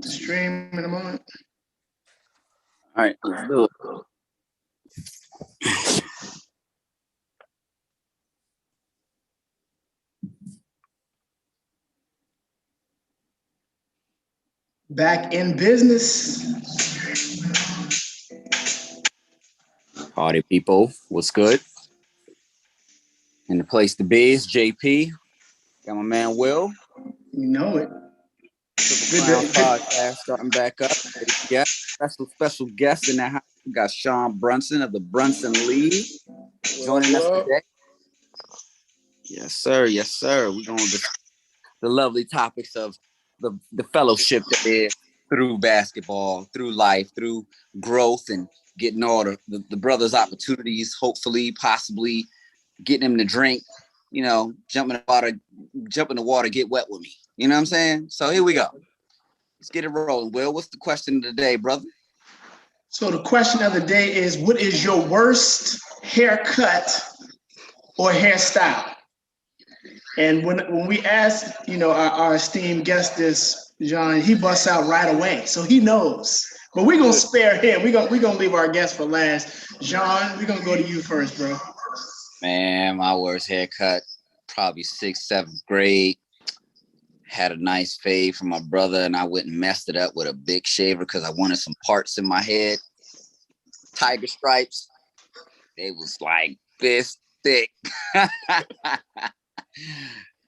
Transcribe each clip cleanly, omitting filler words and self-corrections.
the stream in a moment. All right, let's do it. Back in business. Party people, what's good? And the place to be is JP. Got my man Will. You know it. Triple Crown Podcast starting back up. Special guest in that house. We got Sean Brunson of the Brunson League joining us today. Yes, sir. Yes, sir. We're going to discuss the lovely topics of the fellowship that is through basketball, through life, through growth, and getting all the brothers' opportunities, hopefully, possibly getting them to drink, jump in the water, get wet with me. You know what I'm saying? So here we go. Let's get it rolling. Will, what's the question of the day, brother? So the question of the day is, what is your worst haircut or hairstyle? And when we ask, our esteemed guest this, John, he busts out right away. So he knows. But we're going to spare him. We're gonna leave our guest for last. John, we're going to go to you first, bro. Man, my worst haircut, probably 6th, 7th grade. Had a nice fade from my brother, and I went and messed it up with a big shaver because I wanted some parts in my head. Tiger stripes. They was like this thick.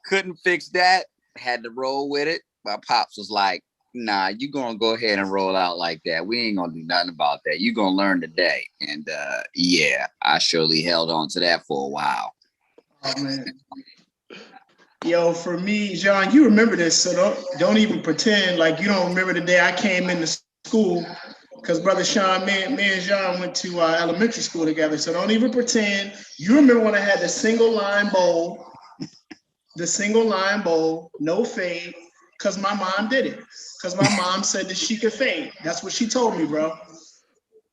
Couldn't fix that. Had to roll with it. My pops was like, nah, you gonna go ahead and roll out like that. We ain't gonna do nothing about that. You gonna learn today. And yeah, I surely held on to that for a while. Oh man. Yo, for me, John, you remember this, so don't even pretend like you don't remember the day I came into school. Because Brother Sean, me and John went to elementary school together. So don't even pretend. You remember when I had the single line bowl, no fade, because my mom did it. Because my mom said that she could fade. That's what she told me, bro.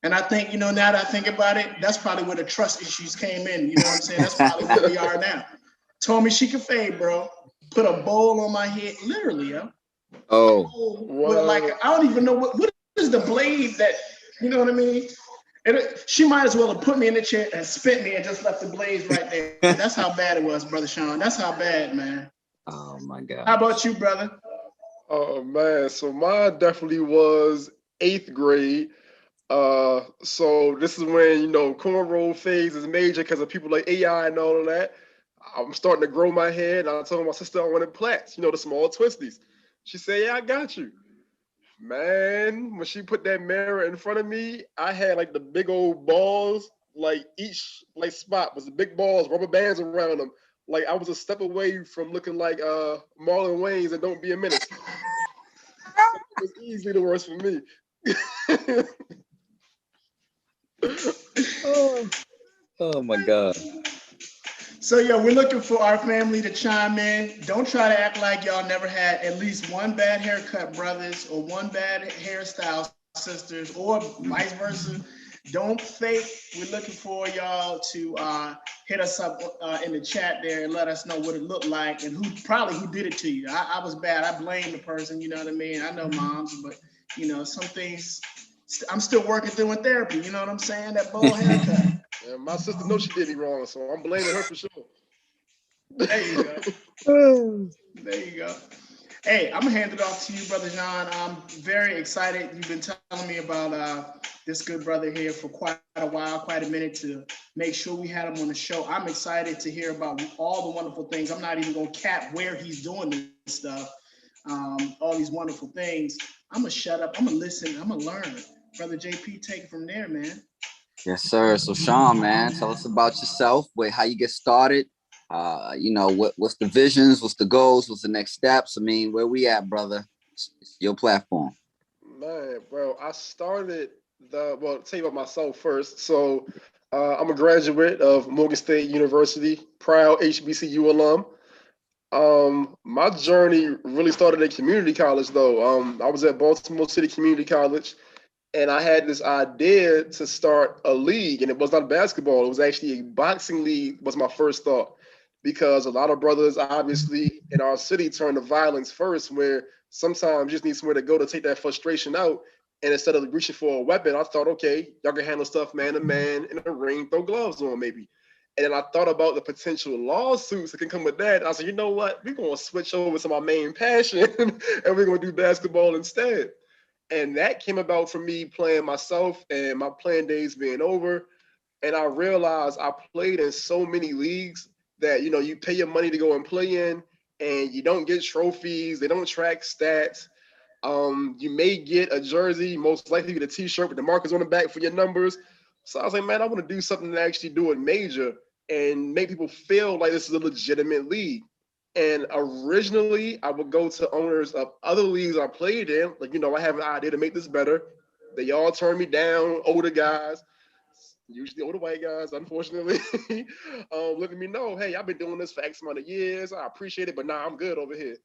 And I think, now that I think about it, that's probably where the trust issues came in. You know what I'm saying? That's probably where we are now. Told me she could fade, bro. Put a bowl on my head, literally, yo. Oh. With like, I don't even know what is the blade that, you know what I mean? And she might as well have put me in the chair and spit me and just left the blades right there. That's how bad it was, Brother Sean. That's how bad, man. Oh, my God. How about you, brother? Oh, man. So mine definitely was 8th grade. So this is when, cornrow phase is major because of people like AI and all of that. I'm starting to grow my head. And I told my sister I wanted plaits, the small twisties. She said, yeah, I got you. Man, when she put that mirror in front of me, I had like the big old balls, like each like spot was the big balls, rubber bands around them. Like I was a step away from looking like Marlon Wayans and Don't Be a Menace. It was easily the worst for me. Oh my God. So, we're looking for our family to chime in. Don't try to act like y'all never had at least one bad haircut, brothers, or one bad hairstyle, sisters, or vice versa. Don't fake. We're looking for y'all to hit us up in the chat there and let us know what it looked like and who did it to you. I was bad. I blame the person, you know what I mean? I know moms, but, some things I'm still working through in therapy. You know what I'm saying? That bowl haircut. Yeah, my sister knows she did me wrong, so I'm blaming her for sure. There you go. There you go. Hey, I'm gonna hand it off to you, Brother John. I'm very excited. You've been telling me about this good brother here for quite a while, quite a minute, to make sure we had him on the show. I'm excited to hear about all the wonderful things. I'm not even gonna cap where he's doing this stuff, all these wonderful things. I'm gonna shut up. I'm gonna listen. I'm gonna learn. Brother JP, take it from there, man. Yes, sir. So Sean, man, tell us about yourself, how you get started. What's the visions, what's the goals, what's the next steps? I mean, where we at, brother? It's your platform. Man, bro, I started tell you about myself first. So I'm a graduate of Morgan State University, proud HBCU alum. My journey really started at community college, though. I was at Baltimore City Community College, and I had this idea to start a league, and it was not basketball. It was actually a boxing league was my first thought. because a lot of brothers, obviously, in our city turn to violence first, where sometimes you just need somewhere to go to take that frustration out. And instead of reaching for a weapon, I thought, okay, y'all can handle stuff man to man in the ring, throw gloves on maybe. And then I thought about the potential lawsuits that can come with that. I said, you know what? We're going to switch over to my main passion and we're going to do basketball instead. And that came about from me playing myself and my playing days being over. And I realized I played in so many leagues that, you know, you pay your money to go and play in and you don't get trophies. They don't track stats. You may get a jersey, most likely get a t-shirt with the markers on the back for your numbers. So I was like, man, I want to do something to actually do it major and make people feel like this is a legitimate league. And originally, I would go to owners of other leagues I played in, like, you know, I have an idea to make this better. They all turned me down, older guys, usually older white guys, unfortunately, letting me know, hey, I've been doing this for X amount of years. I appreciate it, but nah, I'm good over here.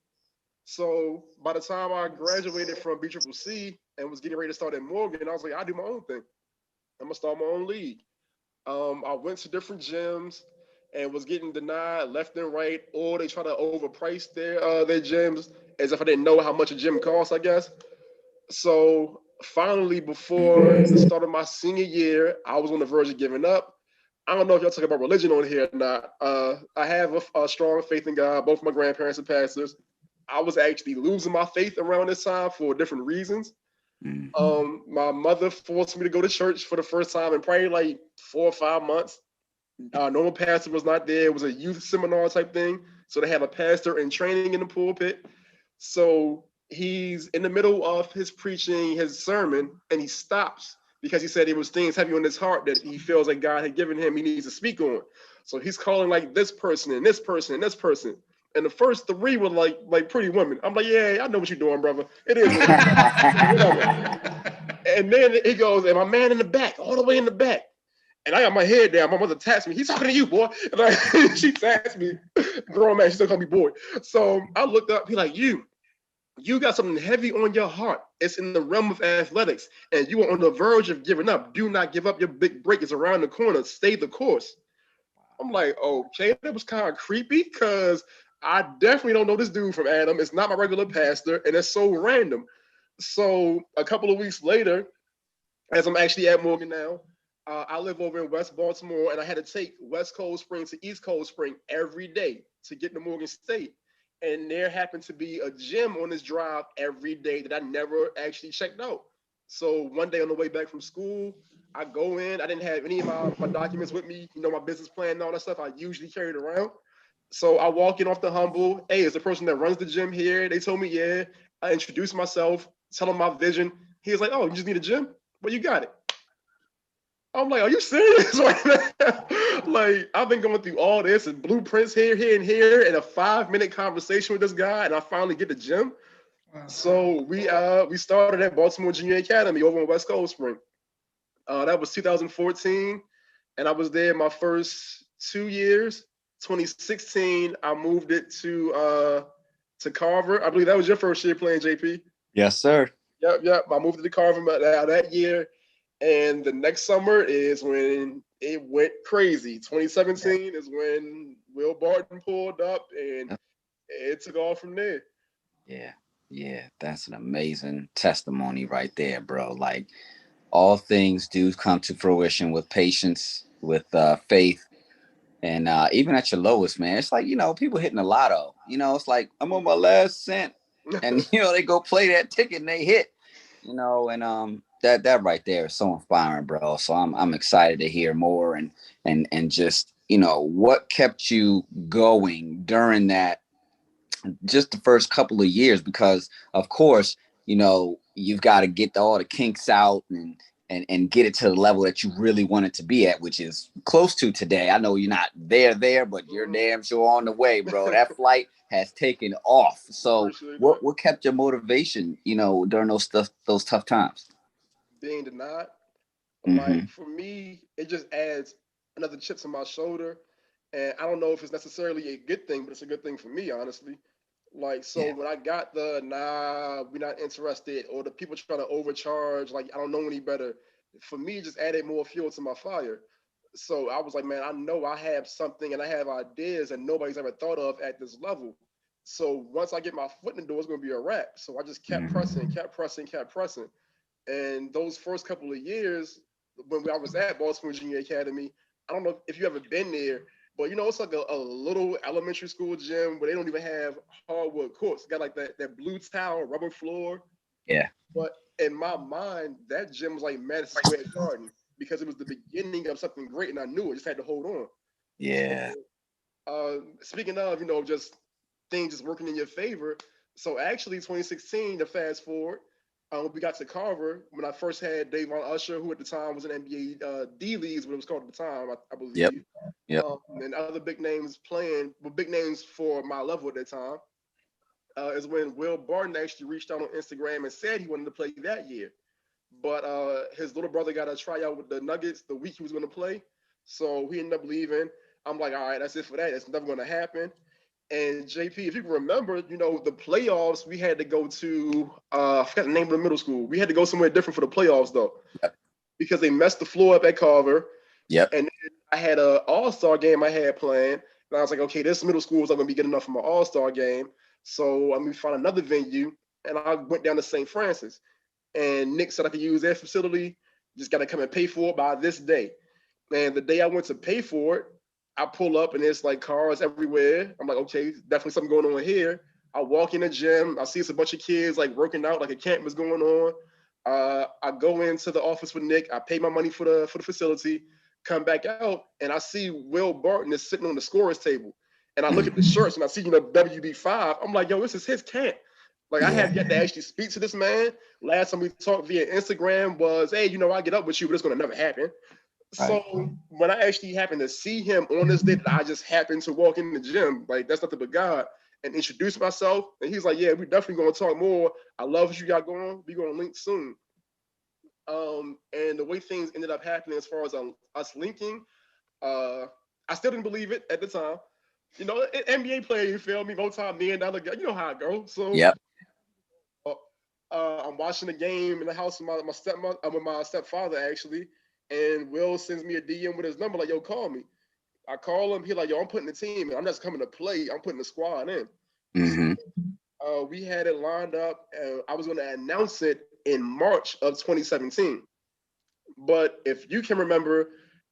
So by the time I graduated from BCCC and was getting ready to start at Morgan, I was like, I'll do my own thing. I'm gonna start my own league. I went to different gyms and was getting denied left and right, or they try to overprice their gyms as if I didn't know how much a gym costs, I guess. So finally, before the start of my senior year, I was on the verge of giving up. I don't know if y'all talk about religion on here or not. I have a strong faith in God. Both my grandparents are pastors. I was actually losing my faith around this time for different reasons. My mother forced me to go to church for the first time in probably like 4 or 5 months. Normal pastor was not there. It was a youth seminar type thing. So they have a pastor in training in the pulpit. So he's in the middle of his preaching his sermon and he stops because he said it was things heavy on his heart that he feels like God had given him he needs to speak on. So he's calling like this person and this person and this person. And the first three were like pretty women. I'm like, yeah, I know what you're doing, brother. It is what it is. Whatever. And then he goes, and my man in the back, all the way in the back. And I got my head down. My mother taps me. He's talking to you, boy. And she taps me. Grown man, she still call me boy. So I looked up. He like, you got something heavy on your heart. It's in the realm of athletics, and you are on the verge of giving up. Do not give up. Your big break is around the corner. Stay the course. I'm like, okay, that was kind of creepy because I definitely don't know this dude from Adam. It's not my regular pastor, and it's so random. So a couple of weeks later, as I'm actually at Morgan now, I live over in West Baltimore, and I had to take West Cold Spring to East Cold Spring every day to get to Morgan State. And there happened to be a gym on this drive every day that I never actually checked out. So one day on the way back from school, I go in. I didn't have any of my documents with me, you know, my business plan and all that stuff I usually carried around. So I walk in off the humble. Hey, it's the person that runs the gym here. They told me, yeah. I introduced myself, tell them my vision. He was like, oh, you just need a gym? Well, you got it. I'm like, are you serious? Like, I've been going through all this and blueprints here, and here, and a 5-minute conversation with this guy, and I finally get the gym. Wow. So we started at Baltimore Junior Academy over in West Cold Spring. That was 2014, and I was there my first 2 years. 2016, I moved it to Carver. I believe that was your first year playing, JP. Yes, sir. Yep. I moved it to Carver that year. And the next summer is when it went crazy. 2017 is when Will Barton pulled up and it took off from there. Yeah. That's an amazing testimony right there, bro. Like, all things do come to fruition with patience, with faith, and even at your lowest, man. It's like, you know, people hitting the lotto. You know, it's like, I'm on my last cent. And, you know, they go play that ticket and they hit. You know, and that right there is so inspiring, bro. So I'm excited to hear more and just, you know, what kept you going during that, just the first couple of years, because of course, you know, you've got to get all the kinks out and get it to the level that you really want it to be at, which is close to today. I know you're not there, but you're damn sure on the way, bro. That flight has taken off. So what kept your motivation, you know, during those tough times? Being denied. Like, for me, it just adds another chip to my shoulder. And I don't know if it's necessarily a good thing, but it's a good thing for me, honestly. Like, so when I got the nah, we're not interested, or the people trying to overcharge, like, I don't know any better. For me, it just added more fuel to my fire. So I was like, man, I know I have something and I have ideas that nobody's ever thought of at this level. So once I get my foot in the door, it's gonna be a wrap. So I just kept pressing, kept pressing, kept pressing. And those first couple of years, when I was at Baltimore Junior Academy, I don't know if you ever been there, but it's like a little elementary school gym where they don't even have hardwood courts. It's got like that blue tile, rubber floor. Yeah. But in my mind, that gym was like Madison Square Garden because it was the beginning of something great, and I knew it. Just had to hold on. Yeah. Speaking of, just things just working in your favor. So actually, 2016, to fast forward, we got to Carver when I first had Davon Usher, who at the time was an NBA D Leagues, what it was called at the time, I believe. Yep. Yep. And other big names playing, well, big names for my level at that time, is when Will Barton actually reached out on Instagram and said he wanted to play that year. But his little brother got a tryout with the Nuggets the week he was going to play. So he ended up leaving. I'm like, all right, that's it for that. It's never going to happen. And JP, if you can remember, the playoffs, we had to go to, I forgot the name of the middle school. We had to go somewhere different for the playoffs, though, because they messed the floor up at Carver. Yep. And I had an all-star game I had planned. And I was like, okay, this middle school is not going to be good enough for my all-star game. So I'm going to find another venue. And I went down to St. Francis. And Nick said I could use their facility. Just got to come and pay for it by this day. And the day I went to pay for it, I pull up and there's like cars everywhere. I'm like, okay, definitely something going on here. I walk in the gym. I see it's a bunch of kids like working out, like a camp was going on. I go into the office with Nick. I pay my money for the facility, come back out, and I see Will Barton is sitting on the scorer's table. And I look at the shirts and I see, WB5. I'm like, yo, this is his camp. Like, I have yet to actually speak to this man. Last time we talked via Instagram was, hey, I get up with you, but it's going to never happen. Right. So when I actually happened to see him on this day that I just happened to walk in the gym, like, that's nothing but God, and introduce myself. And he's like, yeah, we're definitely going to talk more. I love what you got going. We're going to link soon. And the way things ended up happening as far as us linking, I still didn't believe it at the time. NBA player, you feel me? Multi-million dollar guy, you know how it goes. So yep. I'm watching the game in the house with my stepmother, with my stepfather actually, and Will sends me a DM with his number, like, yo, call me. I call him. He's like, yo, I'm putting the team in. I'm just coming to play. I'm putting the squad in. Mm-hmm. We had it lined up, and I was going to announce it in March of 2017. But if you can remember,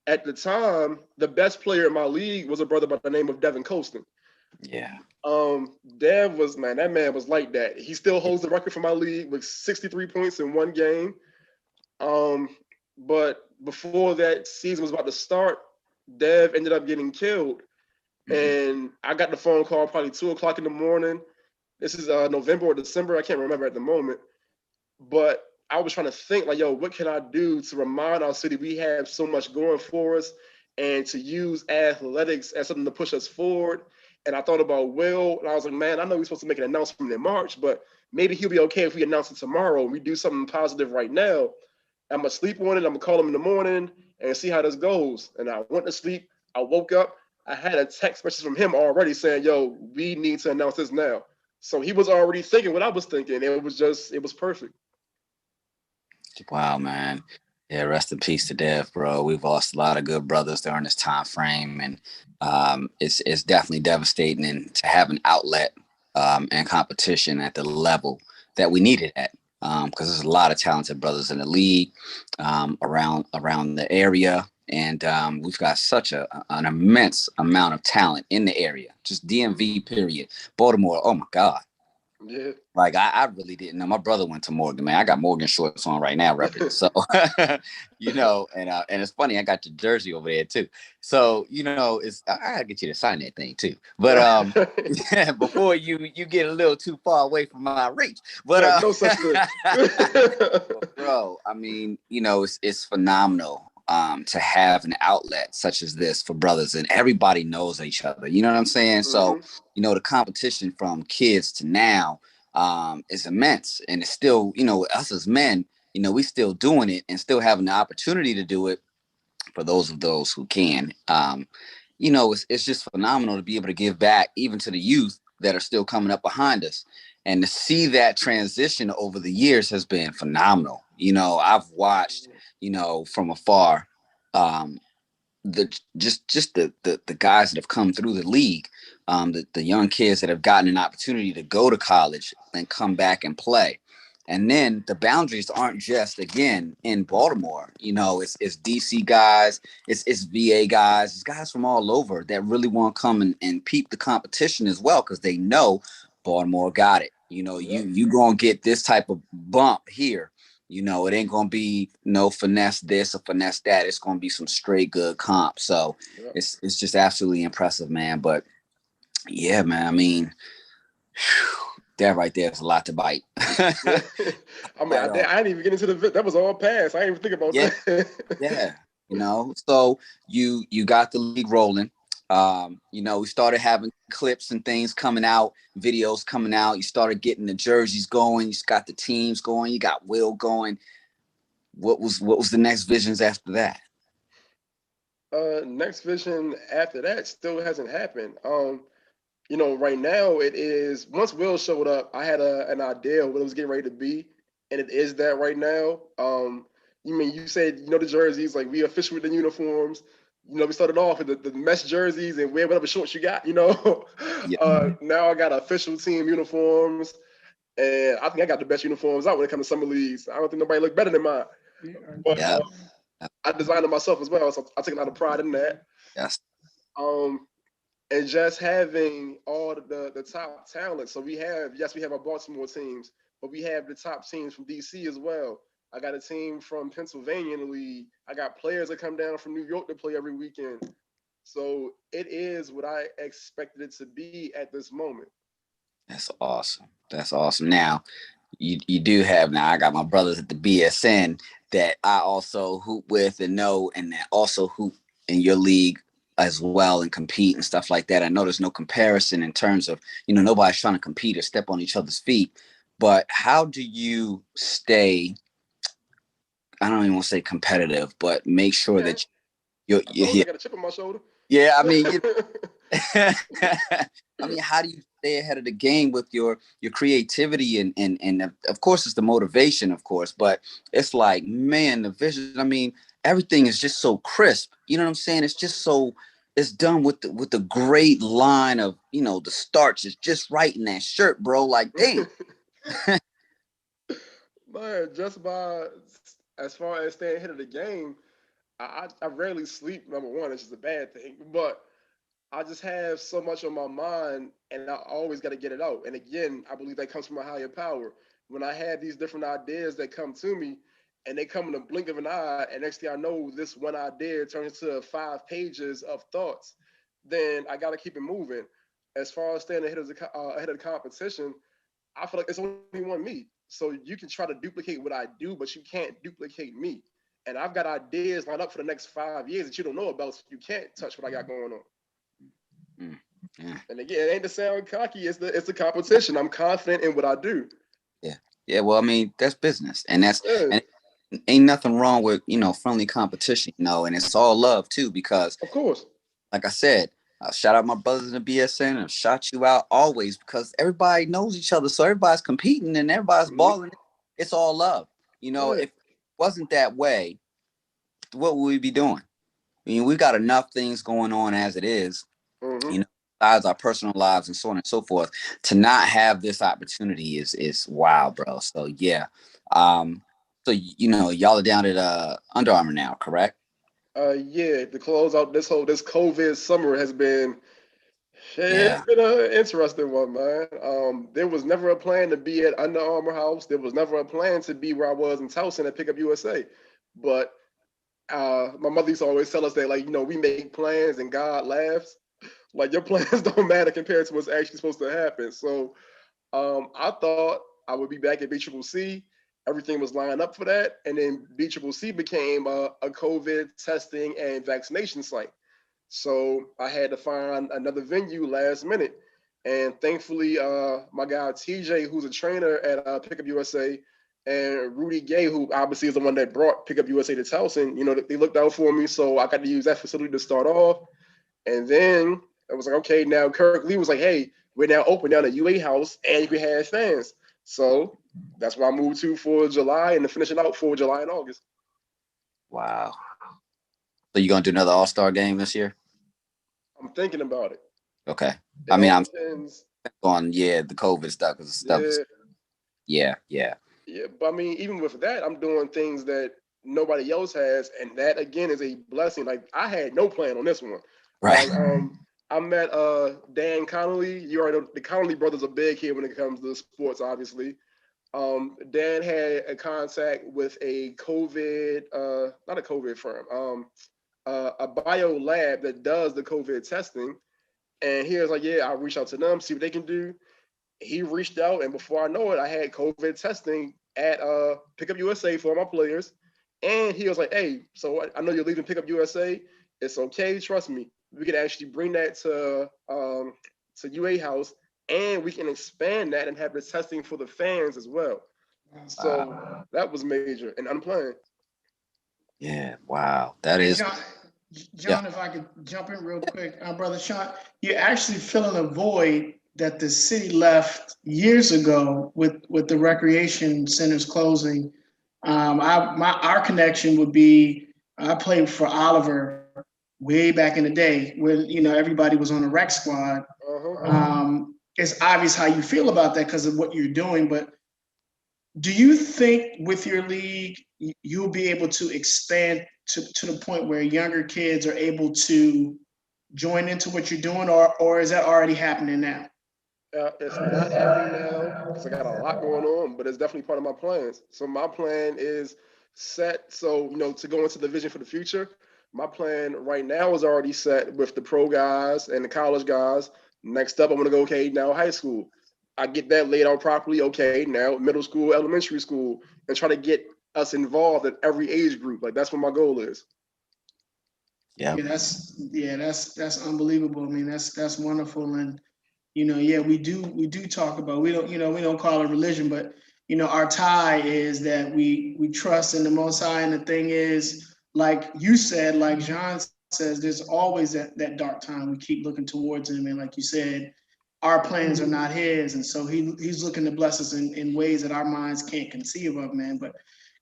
at the time, the best player in my league was a brother by the name of Devin Colston. Yeah. Dev was, man, that man was like that. He still holds the record for my league with 63 points in one game. But before that season was about to start, Dev ended up getting killed. And I got the phone call probably 2:00 in the morning. This is November or December. I can't remember at the moment. But I was trying to think, like, yo, what can I do to remind our city we have so much going for us and to use athletics as something to push us forward. And I thought about Will, and I was like, man, I know we're supposed to make an announcement in March, but maybe he'll be okay if we announce it tomorrow and we do something positive right now. I'm going to sleep on it. I'm going to call him in the morning and see how this goes. And I went to sleep. I woke up. I had a text message from him already saying, yo, we need to announce this now. So he was already thinking what I was thinking. It was perfect. Wow, man. Yeah, rest in peace to Dev, bro. We've lost a lot of good brothers during this time frame, and it's definitely devastating. And to have an outlet and competition at the level that we needed at, because there's a lot of talented brothers in the league around the area, and we've got such an immense amount of talent in the area. Just DMV, period. Baltimore, oh my God. Yeah. Like I really didn't know. My brother went to Morgan, man. I got Morgan shorts on right now, repping. So, and it's funny. I got your jersey over there too. So, I gotta get you to sign that thing too. But before you get a little too far away from my reach. But no such thing. Bro, I mean, it's phenomenal. To have an outlet such as this for brothers, and everybody knows each other. You know what I'm saying? Mm-hmm. So, the competition from kids to now is immense, and it's still, us as men, we still doing it and still having the opportunity to do it for those who can. It's just phenomenal to be able to give back even to the youth that are still coming up behind us, and to see that transition over the years has been phenomenal. I've watched, from afar, the guys that have come through the league, the young kids that have gotten an opportunity to go to college and come back and play. And then the boundaries aren't just again in Baltimore. It's DC guys, it's VA guys, it's guys from all over that really want to come and peep the competition as well, because they know Baltimore got it. You gonna get this type of bump here. It ain't gonna be no finesse this or finesse that. It's gonna be some straight good comp. So it's just absolutely impressive, man. But yeah, man, I mean, that right there is a lot to bite. I mean, I didn't even get into that was all pass. I didn't even think about that. Yeah. So you got the league rolling. We started having clips and things coming out, videos coming out. You started getting the jerseys going. You got the teams going. You got Will going. What was the next visions after that? Next vision after that still hasn't happened. Right now it is, once Will showed up, I had an idea of what it was getting ready to be, and it is that right now. You said, the jerseys, like we official with the uniforms. We started off with the mesh jerseys and wear whatever shorts you got, Yeah. Now I got official team uniforms, and I think I got the best uniforms out when it comes to summer leagues. I don't think nobody look better than mine. But Yeah. I designed it myself as well, so I take a lot of pride in that. Yes. And just having all the top talent. So we have our Baltimore teams, but we have the top teams from DC as well. I got a team from Pennsylvania in the league. I got players that come down from New York to play every weekend. So it is what I expected it to be at this moment. That's awesome. Now, you do have, now I got my brothers at the BSN that I also hoop with and know, and that also hoop in your league as well and compete and stuff like that. I know there's no comparison in terms of, nobody's trying to compete or step on each other's feet, but how do you stay, I don't even want to say competitive, but make sure that you got a chip on my shoulder. Yeah, I mean, how do you stay ahead of the game with your creativity and of course it's the motivation, of course, but it's like, man, the vision. I mean, everything is just so crisp. You know what I'm saying? It's just so, it's done with the great line of, the starch is just right in that shirt, bro. Like, damn. Man, just by as far as staying ahead of the game, I rarely sleep. Number one, it's just a bad thing, but I just have so much on my mind, and I always got to get it out. And again, I believe that comes from a higher power. When I have these different ideas that come to me, and they come in the blink of an eye, and next thing I know, this one idea turns into 5 pages of thoughts, then I got to keep it moving. As far as staying ahead of the competition, I feel like it's only one me. So you can try to duplicate what I do, but you can't duplicate me. And I've got ideas lined up for the next 5 years that you don't know about, so you can't touch what I got going on. Yeah. And again, it ain't to sound cocky. It's the competition. I'm confident in what I do. Yeah. Well, I mean, that's business, and and ain't nothing wrong with friendly competition, and it's all love too, because of course, like I said, I'll shout out my brothers in the BSN and shout you out always, because everybody knows each other, so everybody's competing and everybody's balling. It's all love. If it wasn't that way, what would we be doing? I mean, we got enough things going on as it is, besides our personal lives and so on and so forth. To not have this opportunity is wow, bro. So yeah. So y'all are down at Under Armour now, correct? Yeah. To close out this COVID summer has been, it's been an interesting one, man. There was never a plan to be at Under Armour House. There was never a plan to be where I was in Towson at Pickup USA. But my mother used to always tell us that, like, we make plans and God laughs. Like, your plans don't matter compared to what's actually supposed to happen. So I thought I would be back at BCCC. Everything was lined up for that. And then BCCC became a COVID testing and vaccination site. So I had to find another venue last minute. And thankfully, my guy TJ, who's a trainer at Pickup USA, and Rudy Gay, who obviously is the one that brought Pickup USA to Towson, they looked out for me. So I got to use that facility to start off. And then I was like, okay, now Kirk Lee was like, hey, we're now open down at UA House and you can have fans. So that's where I moved to for July and to finish it out for July and August. Wow. So you gonna do another All-Star game this year? I'm thinking about it. Okay. It I mean, all I'm depends. on the COVID stuff because stuff is Yeah, yeah. yeah. But I mean, even with that, I'm doing things that nobody else has, and that again is a blessing. Like I had no plan on this one. Right. I met Dan Connolly. You already know the Connolly brothers are big here when it comes to sports, obviously. Dan had a contact with a COVID, not a COVID firm, a bio lab that does the COVID testing. And he was like, yeah, I'll reach out to them, see what they can do. He reached out, and before I know it, I had COVID testing at Pickup USA for my players. And he was like, hey, so I know you're leaving Pickup USA. It's okay, trust me. We can actually bring that to UA House, and we can expand that and have the testing for the fans as well. So that was major and unplanned. Yeah, wow. That Hey, is John, if I could jump in real quick, brother Sean, you're actually filling a void that the city left years ago with the recreation centers closing. Our connection would be I played for Oliver way back in the day when everybody was on a rec squad. It's obvious how you feel about that because of what you're doing, but do you think with your league you'll be able to expand to the point where younger kids are able to join into what you're doing, or is that already happening now? It's not happening now because I got a lot going on, but it's definitely part of my plans. So my plan is set. So to go into the vision for the future, my plan right now is already set with the pro guys and the college guys. Next up, I'm gonna go now high school. I get that laid out properly. Okay, now middle school, elementary school, and try to get us involved at every age group. Like that's what my goal is. Yeah. That's unbelievable. I mean, that's wonderful. And we do talk about, we don't call it religion, but our tie is that we trust in the Most High. And the thing is, like you said, like John says, there's always that dark time. We keep looking towards him, and like you said, our plans are not his, and so he's looking to bless us in ways that our minds can't conceive of, man. But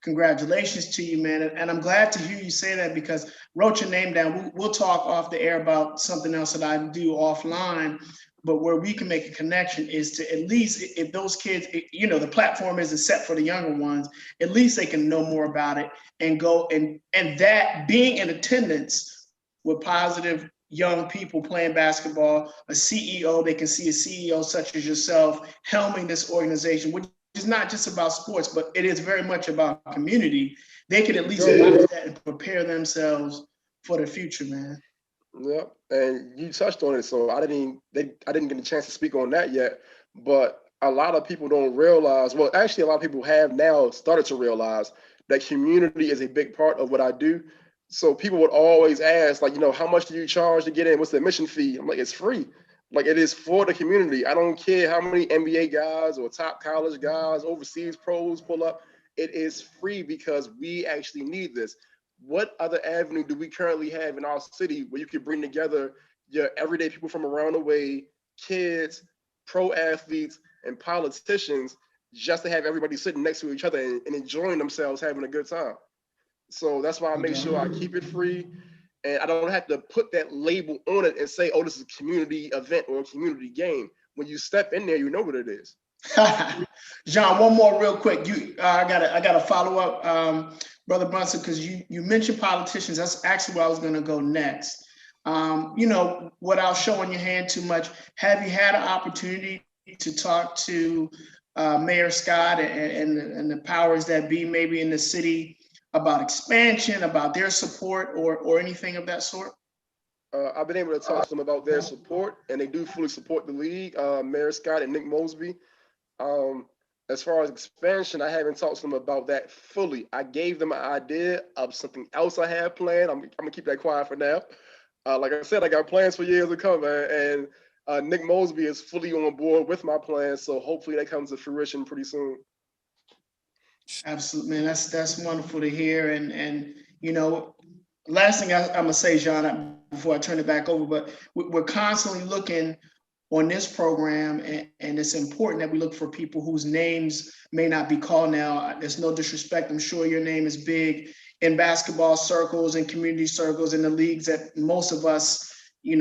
congratulations to you, man. And I'm glad to hear you say that, because wrote your name down. We'll talk off the air about something else that I do offline, but where we can make a connection is to at least, if those kids, the platform isn't set for the younger ones, at least they can know more about it and go and that being in attendance with positive young people playing basketball, a CEO, they can see a CEO such as yourself helming this organization, which is not just about sports, but it is very much about community. They can at least watch that and prepare themselves for the future, man. Yep, and you touched on it, so I didn't get a chance to speak on that yet. But a lot of people don't realize. Well, actually, a lot of people have now started to realize that community is a big part of what I do. So people would always ask, like, how much do you charge to get in? What's the admission fee? I'm like, it's free. Like, it is for the community. I don't care how many NBA guys or top college guys, overseas pros pull up. It is free because we actually need this. What other avenue do we currently have in our city where you could bring together your everyday people from around the way, kids, pro athletes, and politicians, just to have everybody sitting next to each other and enjoying themselves, having a good time? So that's why I make sure I keep it free, and I don't have to put that label on it and say, oh, this is a community event or a community game. When you step in there, you know what it is. John, one more real quick. I gotta follow up, Brother Brunson, because you mentioned politicians. That's actually where I was gonna go next. Without showing your hand too much, have you had an opportunity to talk to Mayor Scott and the powers that be, maybe in the city, about expansion, about their support, or anything of that sort? I've been able to talk to them about their support, and they do fully support the league, Mayor Scott and Nick Mosby. As far as expansion, I haven't talked to them about that fully. I gave them an idea of something else I have planned. I'm gonna keep that quiet for now. Like I said, I got plans for years to come, man, and Nick Mosby is fully on board with my plans, so hopefully that comes to fruition pretty soon. Absolutely, man. That's wonderful to hear. And last thing I'm gonna say, John, before I turn it back over, but we're constantly looking on this program, and it's important that we look for people whose names may not be called now. There's no disrespect. I'm sure your name is big in basketball circles and community circles and the leagues that most of us,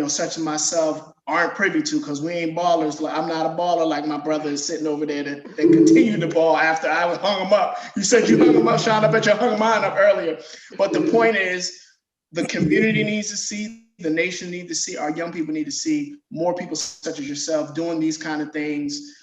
such as myself, aren't privy to because we ain't ballers. Like, I'm not a baller like my brother is sitting over there that continued the ball after I hung him up. You said you hung him up, Sean. I bet you hung mine up earlier. But the point is, the community needs to see, the nation needs to see, our young people need to see more people such as yourself doing these kind of things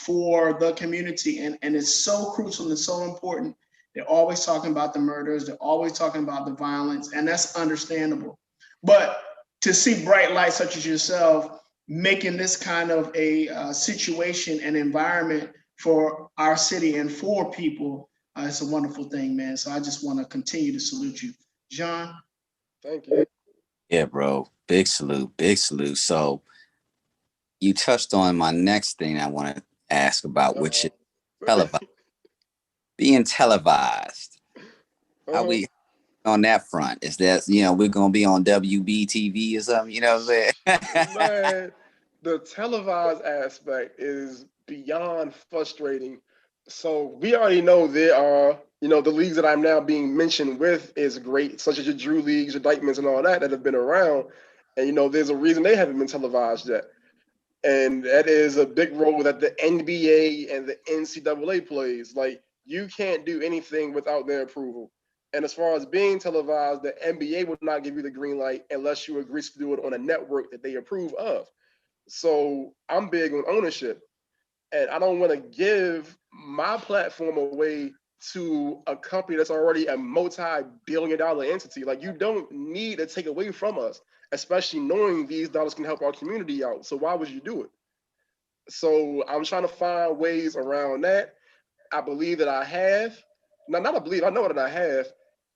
for the community. And it's so crucial and so important. They're always talking about the murders. They're always talking about the violence, and that's understandable. But to see bright lights such as yourself making this kind of a situation and environment for our city and for people, it's a wonderful thing, man. So I just want to continue to salute you. John? Thank you. Yeah, bro. Big salute. Big salute. So you touched on my next thing I want to ask about, which is televised. Being televised. How we on that front? Is that, we're going to be on WBTV or something, you know what I'm saying? Man, the televised aspect is beyond frustrating. So we already know there are, the leagues that I'm now being mentioned with is great, such as your Drew leagues, your Dykeman's and all that have been around. And, there's a reason they haven't been televised yet. And that is a big role that the NBA and the NCAA plays. Like, you can't do anything without their approval. And as far as being televised, the NBA will not give you the green light unless you agree to do it on a network that they approve of. So I'm big on ownership. And I don't want to give my platform away to a company that's already a multi-billion-dollar entity. Like, you don't need to take away from us, especially knowing these dollars can help our community out. So why would you do it? So I'm trying to find ways around that. I believe that I have. Not I believe, I know that I have.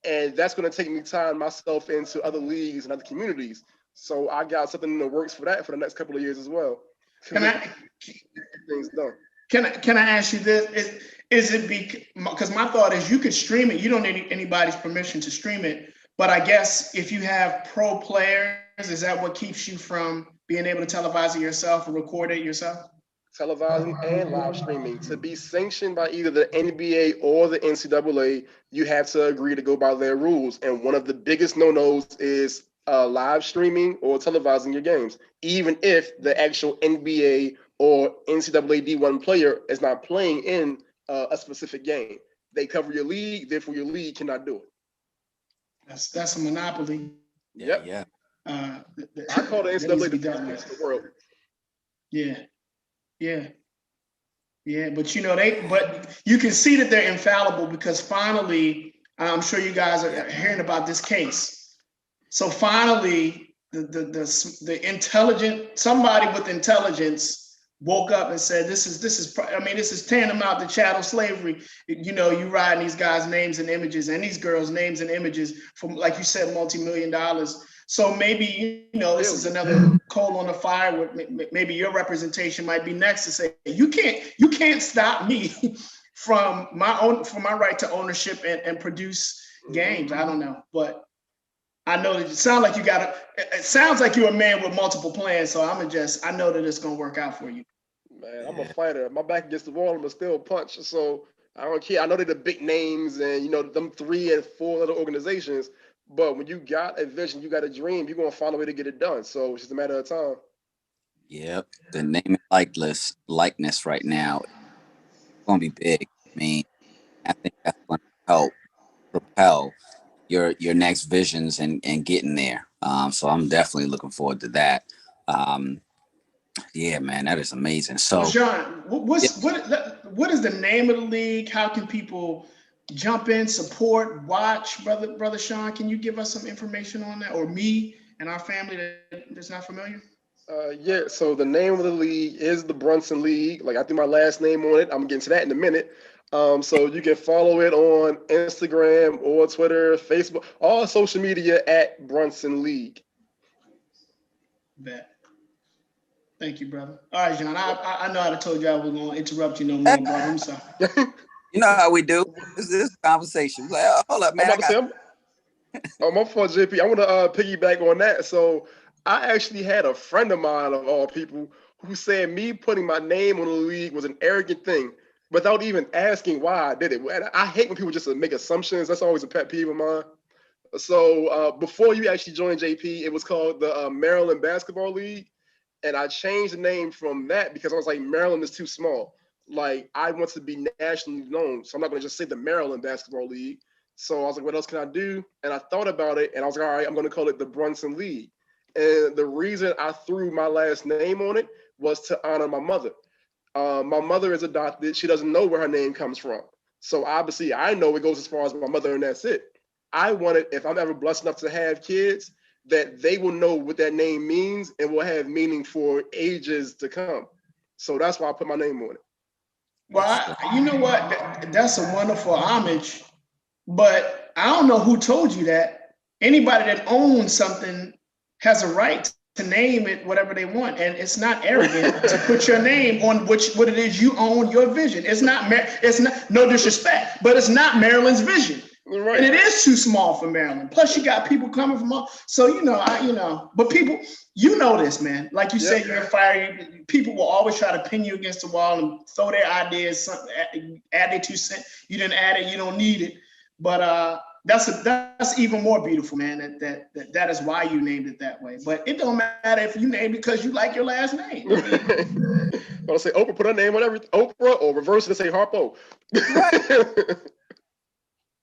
And that's going to take me tying myself into other leagues and other communities. So I got something in the works for that for the next couple of years as well. Can I things done. Can I ask you this? Is it because my thought is you could stream it. You don't need anybody's permission to stream it. But I guess if you have pro players, is that what keeps you from being able to televise it yourself or record it yourself? Televising and live streaming. To be sanctioned by either the NBA or the NCAA, you have to agree to go by their rules. And one of the biggest no-nos is live streaming or televising your games, even if the actual NBA or NCAA D1 player is not playing in a specific game. They cover your league, therefore your league cannot do it. That's a monopoly. Yep. Yeah. I call the NCAA the best in the world. Yeah. But but you can see that they're infallible because finally, I'm sure you guys are hearing about this case. So finally, the intelligent, somebody with intelligence woke up and said, this is tantamount to chattel slavery. You riding these guys' names and images and these girls' names and images from, like you said, multi-million dollars. So maybe, this is another coal on the fire where maybe your representation might be next to say, you can't stop me from my right to ownership and produce games. I don't know, but I know that it sounds like you're a man with multiple plans. So I know that it's going to work out for you. Man, I'm a fighter. My back against the wall, I'm still punch. So I don't care. I know they're the big names and, them 3 and 4 little organizations. But when you got a vision, you got a dream, you're going to find a way to get it done. So it's just a matter of time. Yep. The name and likeness right now is going to be big. I mean, I think that's going to help propel your next visions and getting there. So I'm definitely looking forward to that. Yeah, man, that is amazing. So, well, John, what is the name of the league? How can people jump in, support, watch? Brother Sean, can you give us some information on that, or me and our family that's not familiar? Yeah, so the name of the league is the Brunson League. Like, I threw my last name on it. I'm getting to that in a minute. So you can follow it on Instagram or Twitter, Facebook, all social media at Brunson League. Bet. Thank you, brother. All right, John. I know I told you I was going to interrupt you no more, brother. I'm sorry. You know how we do. This is a conversation. Like, hold up, man. My fault, JP. I want to piggyback on that. So I actually had a friend of mine, of all people, who said me putting my name on the league was an arrogant thing. without even asking why I did it. And I hate when people just make assumptions. That's always a pet peeve of mine. So before you actually joined JP, it was called the Maryland Basketball League, and I changed the name from that because I was like, Maryland is too small. Like I want to be nationally known, so I'm not going to just say the Maryland Basketball League. So I was like, what else can I do? And I thought about it, and I was like, all right, I'm going to call it the Brunson League. And the reason I threw my last name on it was to honor my mother. My mother is adopted. She doesn't know where her name comes from. So obviously, I know it goes as far as my mother, and that's it. I wanted, if I'm ever blessed enough to have kids, that they will know what that name means and will have meaning for ages to come. So that's why I put my name on it. Well, you know what? That's a wonderful homage, but I don't know who told you that. Anybody that owns something has a right to name it whatever they want, and it's not arrogant to put your name on what it is you own, your vision. It's not no disrespect, but it's not Maryland's vision. Right. And it is too small for Maryland. Plus, you got people coming from all. So but people, this, man. Like you said, you're fire. People will always try to pin you against the wall and throw their ideas, add their 2 cents. You didn't add it, you don't need it. But that's even more beautiful, man. That is why you named it that way. But it don't matter if you named it because you like your last name. I'll say Oprah put her name on everything. Oprah, or reverse it and say Harpo.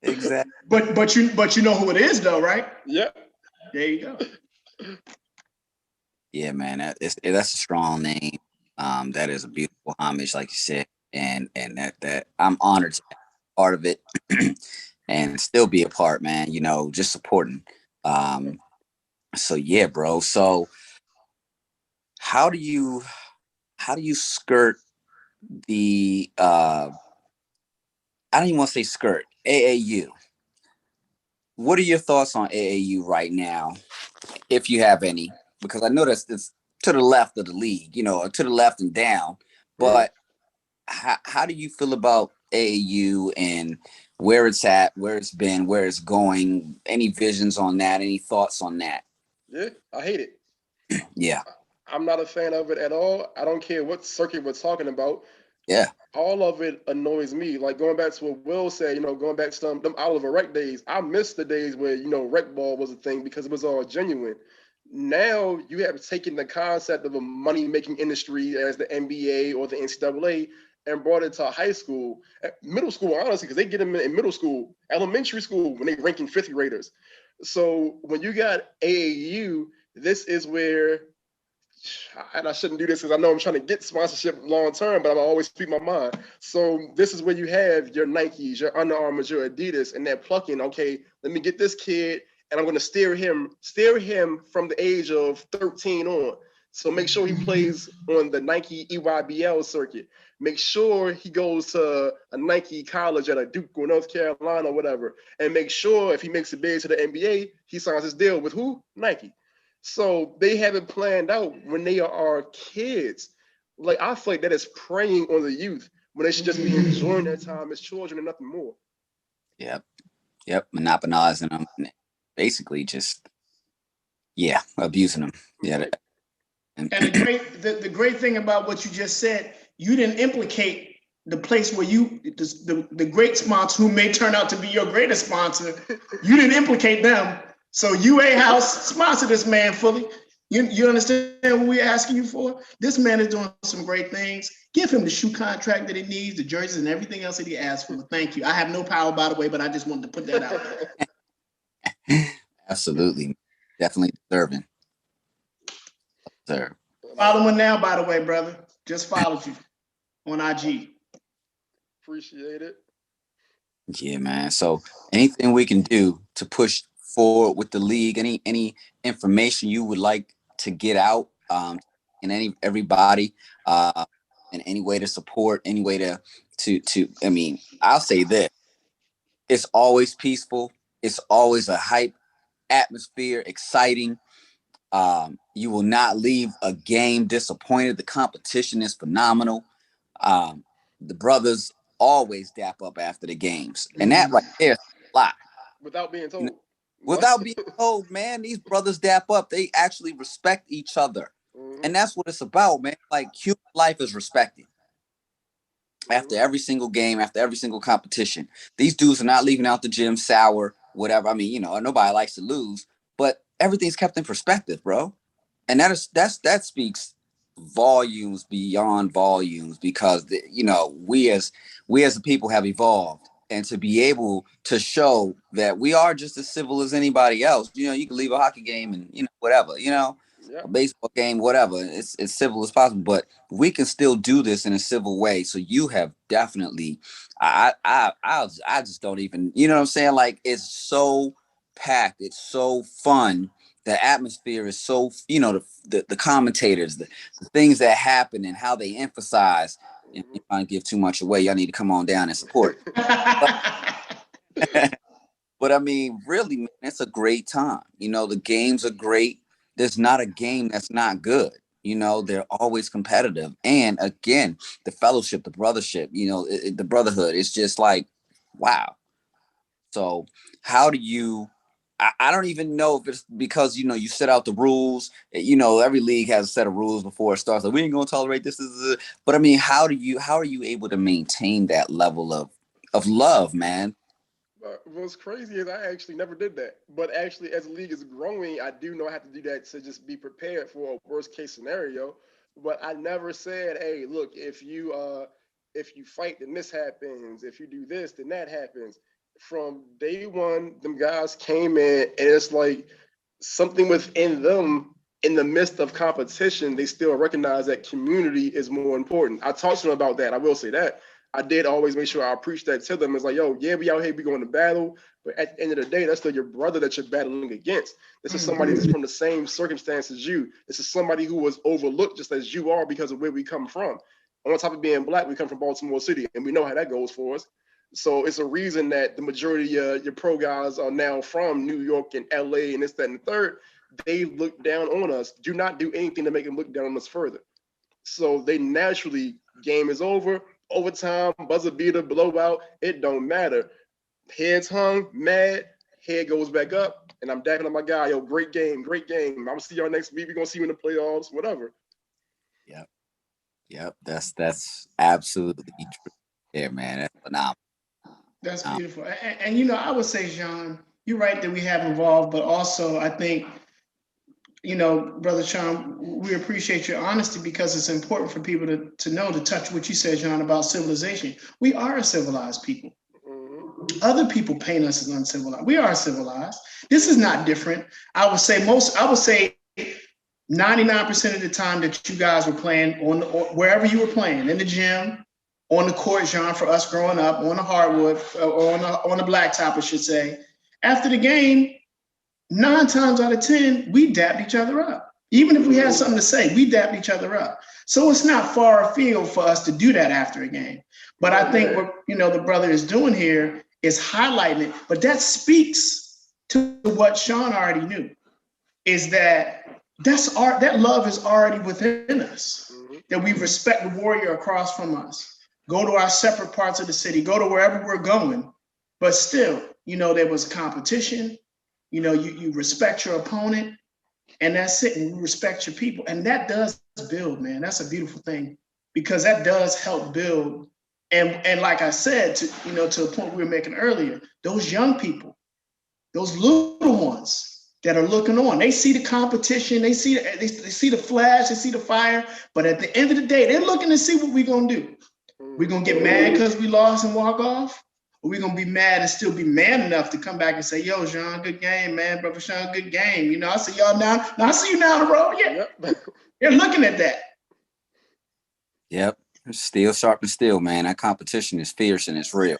Exactly. But you know who it is though, right? Yeah. There you go. Yeah, man, that's a strong name. That is a beautiful homage, like you said, and that I'm honored to be part of it and still be a part, man. Just supporting. So yeah, bro. So how do you skirt the I don't even want to say skirt, AAU? What are your thoughts on AAU right now, if you have any? Because I know it's to the left of the league, to the left and down. But how do you feel about AAU and where it's at, where it's been, where it's going? Any visions on that? Any thoughts on that? Yeah, I hate it. Yeah. I'm not a fan of it at all. I don't care what circuit we're talking about. Yeah. All of it annoys me. Like going back to what Will said, going back to them Oliver Rec days. I miss the days where, rec ball was a thing because it was all genuine. Now you have taken the concept of a money-making industry as the NBA or the NCAA and brought it to high school, middle school, honestly, because they get them in middle school, elementary school when they're ranking fifth graders. So when you got AAU, this is where, and I shouldn't do this because I know I'm trying to get sponsorship long term, but I'm always speak my mind. So this is where you have your Nikes, your Under Armours, your Adidas, and they're plucking. Okay, let me get this kid, and I'm going to steer him from the age of 13 on. So make sure he plays on the Nike EYBL circuit. Make sure he goes to a Nike college at a Duke or North Carolina or whatever, and make sure if he makes a bid to the NBA, he signs his deal with who? Nike. So they have it planned out when they are kids. Like I feel like that is preying on the youth when they should just be enjoying their time as children and nothing more. Yep. Monopolizing them, basically just abusing them. Yeah. And the great thing about what you just said, you didn't implicate the place where the great sponsor who may turn out to be your greatest sponsor. You didn't implicate them. So UA House sponsor this man fully. You understand what we're asking you for? This man is doing some great things. Give him the shoe contract that he needs, the jerseys, and everything else that he asked for. Thank you. I have no power, by the way, but I just wanted to put that out there. Absolutely. Definitely deserving. Sir. Follow him now, by the way, brother. Just followed you on IG. Appreciate it. Yeah, man. So anything we can do to push forward with the league, any information you would like to get out, and everybody, and any way to support, any way to I mean, I'll say this: it's always peaceful. It's always a hype atmosphere, exciting. You will not leave a game disappointed. The competition is phenomenal. The brothers always dap up after the games, and that right there is a lot. Without being told. Without being told, man, these brothers dap up. They actually respect each other. And that's what it's about, man. Like, human life is respected. after every single game, after every single competition. These dudes are not leaving out the gym sour, whatever. I mean, you know, nobody likes to lose, but everything's kept in perspective, bro. And that speaks volumes beyond volumes, because you know, we as the people have evolved, and to be able to show that we are just as civil as anybody else. You know, you can leave a hockey game and, you know, whatever, you know, a Yep. baseball game, whatever. It's civil as possible, but we can still do this in a civil way. So you have definitely, I just don't even, you know what I'm saying? Like, it's so packed, it's so fun. The atmosphere is so, you know, the commentators, the things that happen and how they emphasize. You know, Mhm. if I don't give too much away, y'all need to come on down and support. But, but I mean, really, man, it's a great time. You know, the games are great. There's not a game that's not good. You know, they're always competitive. And again, the fellowship, the brothership, you know, the brotherhood, it's just like, wow. So how do you, I don't even know if it's because, you know, you set out the rules. You know, every league has a set of rules before it starts. Like, we ain't gonna tolerate this. But I mean, how are you able to maintain that level of love, man? But what's crazy is I actually never did that. But actually, as the league is growing, I do know I have to do that to just be prepared for a worst case scenario. But I never said, "Hey, look, if you fight, then this happens. If you do this, then that happens." From day one, them guys came in, and it's like something within them, in the midst of competition, they still recognize that community is more important. I talked to them about that. I will say that. I did always make sure I preach that to them. It's like, yo, yeah, we out here, we going to battle, but at the end of the day, that's still your brother that you're battling against. This is somebody that's from the same circumstance as you. This is somebody who was overlooked just as you are because of where we come from. On top of being black, we come from Baltimore City, and we know how that goes for us. So it's a reason that the majority of your pro guys are now from New York and LA and this, that, and the third. They look down on us. Do not do anything to make them look down on us further. So they naturally, game is over, overtime, buzzer beater, blowout, it don't matter. Heads hung, mad, head goes back up, and I'm dapping up my guy. Yo, great game, great game. I'm gonna see y'all next week. We're gonna see you in the playoffs, whatever. Yep. Yep. That's absolutely true. Yeah, man. That's phenomenal. That's beautiful. And, you know, I would say, John, you're right that we have evolved, but also I think, you know, Brother Sean, we appreciate your honesty because it's important for people to know, to touch what you said, John, about civilization. We are a civilized people. Mhm. Other people paint us as uncivilized. We are civilized. This is not different. I would say 99% of the time that you guys were playing wherever you were playing, in the gym, on the court, John, for us growing up, on the hardwood, or on the blacktop, I should say. After the game, 9 times out of 10, we dapped each other up. Even if we had something to say, we dapped each other up. So it's not far afield for us to do that after a game. But I think what, you know, the brother is doing here is highlighting it. But that speaks to what Sean already knew, is that that love is already within us. That we respect the warrior across from us, go to our separate parts of the city, go to wherever we're going, but still, you know, there was competition. You know, you respect your opponent, and that's it. And you respect your people, and that does build, man. That's a beautiful thing, because that does help build. And like I said, to a point we were making earlier, those young people, those little ones that are looking on, they see the competition, they see the flash, they see the fire, but at the end of the day, they're looking to see what we're gonna do. We're gonna get mad because we lost and walk off, or we're gonna be mad and still be man enough to come back and say, yo, Sean, good game, man, brother Sean, good game. You know, I see y'all now. Now I see you down the road. Yeah, Yep. they're looking at that. Yep. Steel sharp and steel, man. That competition is fierce and it's real.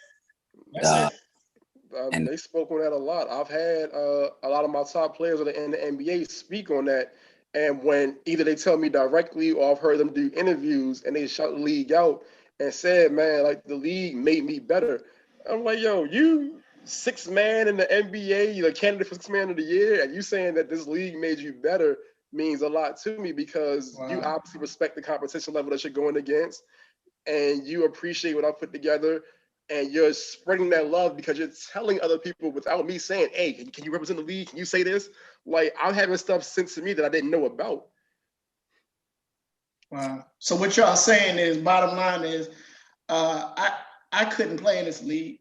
That's Uh, it. and They spoke on that a lot. I've had a lot of my top players in the NBA speak on that. And when either they tell me directly or I've heard them do interviews and they shout the league out and said, man, like the league made me better. I'm like, yo, you sixth man in the NBA, you're a candidate for sixth man of the year, and you saying that this league made you better means a lot to me because you Wow. obviously respect the competition level that you're going against and you appreciate what I put together and you're spreading that love because you're telling other people without me saying, hey, can you represent the league? Can you say this? Like I'm having stuff sent to me that I didn't know about. Wow. So what y'all saying is, bottom line is, I couldn't play in this league.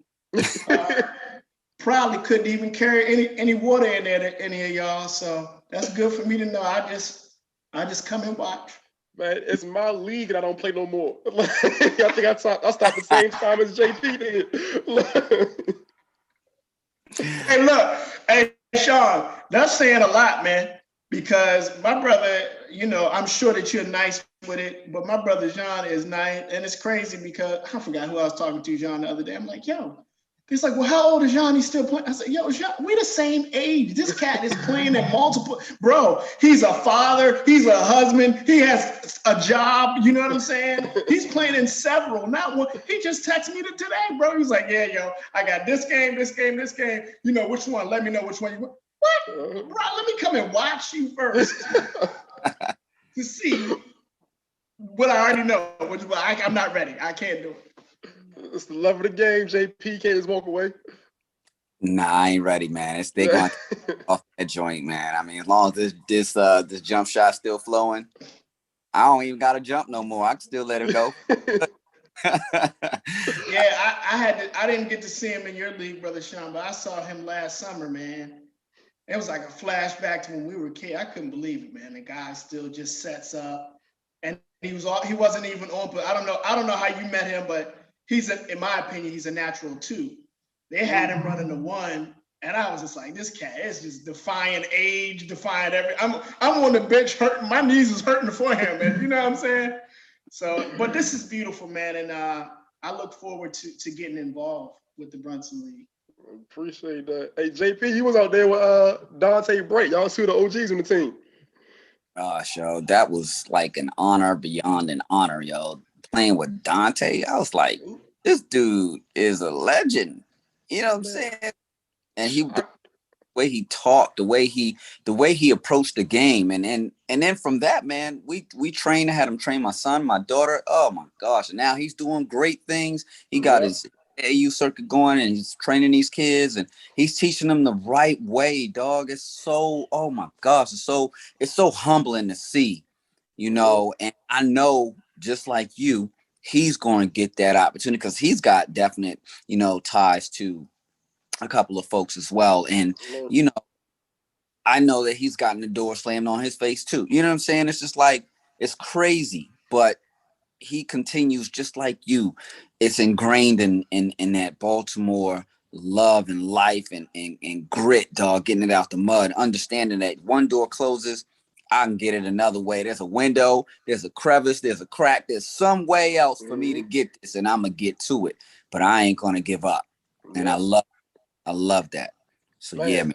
Probably couldn't even carry any water in there to any of y'all. So that's good for me to know. I just come and watch. Man, it's my league and I don't play no more. I think I stopped the same time as JP did. Hey, look, hey Sean, that's saying a lot, man. Because my brother, I'm sure that you're nice with it, but my brother John is nice, and it's crazy because I forgot who I was talking to, John, the other day. I'm like, yo, he's like, well, how old is John? He's still playing. I said, yo, John, we the same age. This cat is playing in multiple. Bro, he's a father. He's a husband. He has a job. You know what I'm saying? He's playing in several, not one. He just texted me today, bro. He's like, yeah, yo, I got this game, this game, this game. You know which one? Let me know which one you want. What? Bro, let me come and watch you first to see what I already know. Which I'm not ready. I can't do it. It's the love of the game. JP can't just walk away. Nah, I ain't ready, man. They going off that joint, man. I mean, as long as this jump shot's still flowing, I don't even gotta jump no more. I can still let it go. Yeah, I didn't get to see him in your league, Brother Sean, but I saw him last summer, man. It was like a flashback to when we were kids. I couldn't believe it, man. The guy still just sets up, and he wasn't even on. But I don't know how you met him, but in my opinion, he's a natural too. They had him running the one, and I was just like, this cat is just defying age, defying everything. I'm on the bench hurting. My knees is hurting for him, man. You know what I'm saying? So, but this is beautiful, man, and I look forward to getting involved with the Brunson League. Appreciate that. Hey, JP, you was out there with Dante Bright. Y'all two the OGs on the team. Gosh, yo, that was like an honor beyond an honor, yo. Playing with Dante, I was like, this dude is a legend. You know what I'm saying? And the way he talked, the way he approached the game, and then from that, man, we trained. I had him train my son, my daughter. Oh my gosh! And now he's doing great things. He got his AU circuit going, and he's training these kids, and he's teaching them the right way, dog. It's so, oh my gosh, it's so humbling to see, and I know just like you, he's going to get that opportunity because he's got definite, ties to a couple of folks as well. And, I know that he's gotten the door slammed on his face too. You know what I'm saying? It's just like, it's crazy, but he continues just like you. It's ingrained in that Baltimore love and life and grit, dog, getting it out the mud, understanding that one door closes, I can get it another way. There's a window, there's a crevice, there's a crack, there's some way else for me to get this, and I'm gonna get to it. But I ain't gonna give up. And I love that. So man.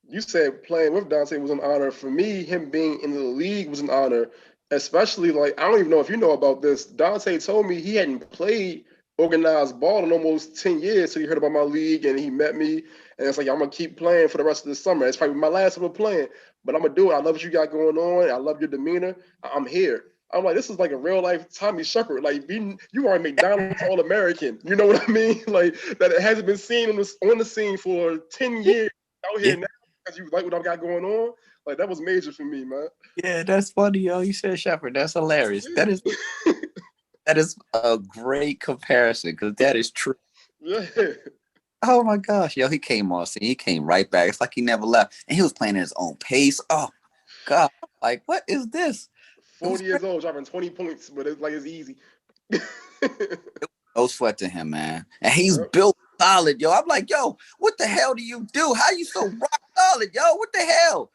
You said playing with Dante was an honor. For me, him being in the league was an honor. Especially, like, I don't even know if you know about this. Dante told me he hadn't played organized ball in almost 10 years. So he heard about my league and he met me. And it's like, I'm going to keep playing for the rest of the summer. It's probably my last summer playing, but I'm going to do it. I love what you got going on. I love your demeanor. I'm here. I'm like, this is like a real life Tommy Shepard. Like, you are a McDonald's All-American. You know what I mean? Like, that it hasn't been seen on the scene for 10 years out here now because you like what I've got going on. Like, that was major for me, man. Yeah, that's funny, yo. You said Shepard. That's hilarious. That is a great comparison because that is true. Yeah. Oh my gosh, yo, he came on scene. He came right back. It's like he never left, and he was playing at his own pace. Oh God, like what is this? 40 years old, dropping 20 points, but it's like it's easy. No sweat to him, man. And he's built solid, yo. I'm like, yo, what the hell do you do? How you so rock solid, yo? What the hell?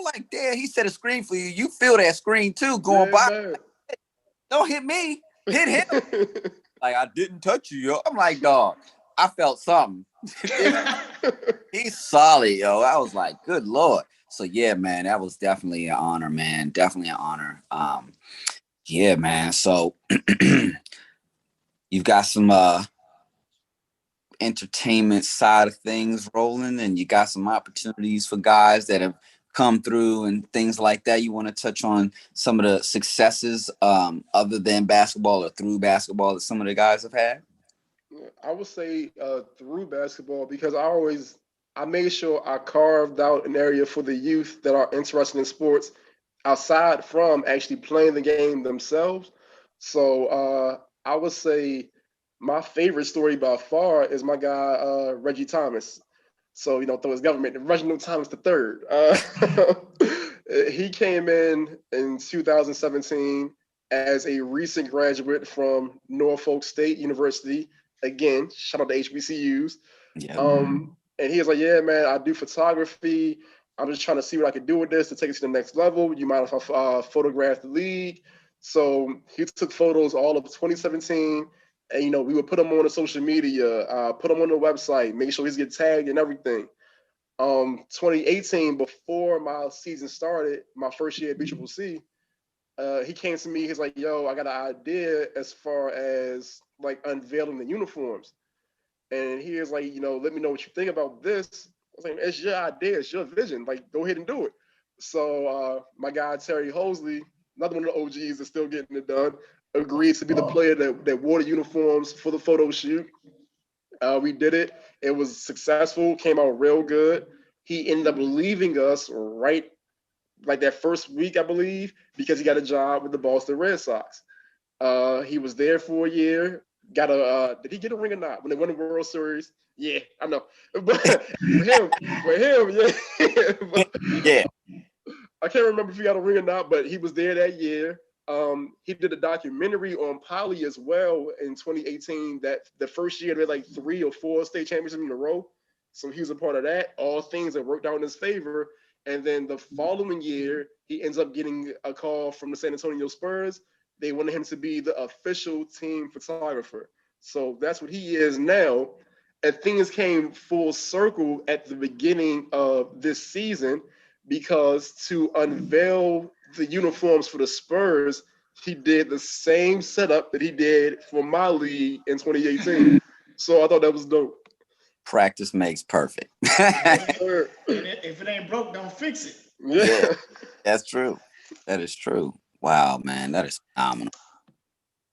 Like, damn, he set a screen for you. You feel that screen too going by. Man. Don't hit me. Hit him. Like, I didn't touch you, yo. I'm like, dog, I felt something. He's solid, yo. I was like, good Lord. So, yeah, man, that was definitely an honor, man. Definitely an honor. Yeah, man. So, you've got some entertainment side of things rolling, and you got some opportunities for guys that have come through and things like that. You want to touch on some of the successes other than basketball or through basketball that some of the guys have had? I would say through basketball because I made sure I carved out an area for the youth that are interested in sports aside from actually playing the game themselves. So I would say my favorite story by far is my guy Reggie Thomas. So through his government, Reginald Thomas III. He came in 2017 as a recent graduate from Norfolk State University. Again, shout out to HBCUs. Yeah. And he was like, "Yeah, man, I do photography. I'm just trying to see what I can do with this to take it to the next level. You mind if I photograph the league?" So he took photos all of 2017, and we would put them on the social media, put them on the website, make sure he's get tagged and everything. 2018, before my season started, my first year at BCCC, he came to me. He's like, "Yo, I got an idea as far as like unveiling the uniforms." And he was like, "Let me know what you think about this." I was like, "It's your idea, it's your vision. Like, go ahead and do it." So my guy Terry Hosley, another one of the OGs that's still getting it done, agreed to be the player that wore the uniforms for the photo shoot. We did it. It was successful. Came out real good. He ended up leaving us right like that first week, I believe, because he got a job with the Boston Red Sox. He was there for a year. Got a did he get a ring or not when they won the World Series? Yeah, I know. But for him, yeah. Yeah. I can't remember if he got a ring or not, but he was there that year. He did a documentary on Poly as well in 2018. That the first year they had like 3 or 4 state championships in a row. So he was a part of that. All things that worked out in his favor. And then the following year, he ends up getting a call from the San Antonio Spurs. They wanted him to be the official team photographer. So that's what he is now. And things came full circle at the beginning of this season because to unveil the uniforms for the Spurs, he did the same setup that he did for my league in 2018. So I thought that was dope. Practice makes perfect. If it ain't broke, don't fix it. Yeah, that's true. That is true. Wow, man, that is phenomenal.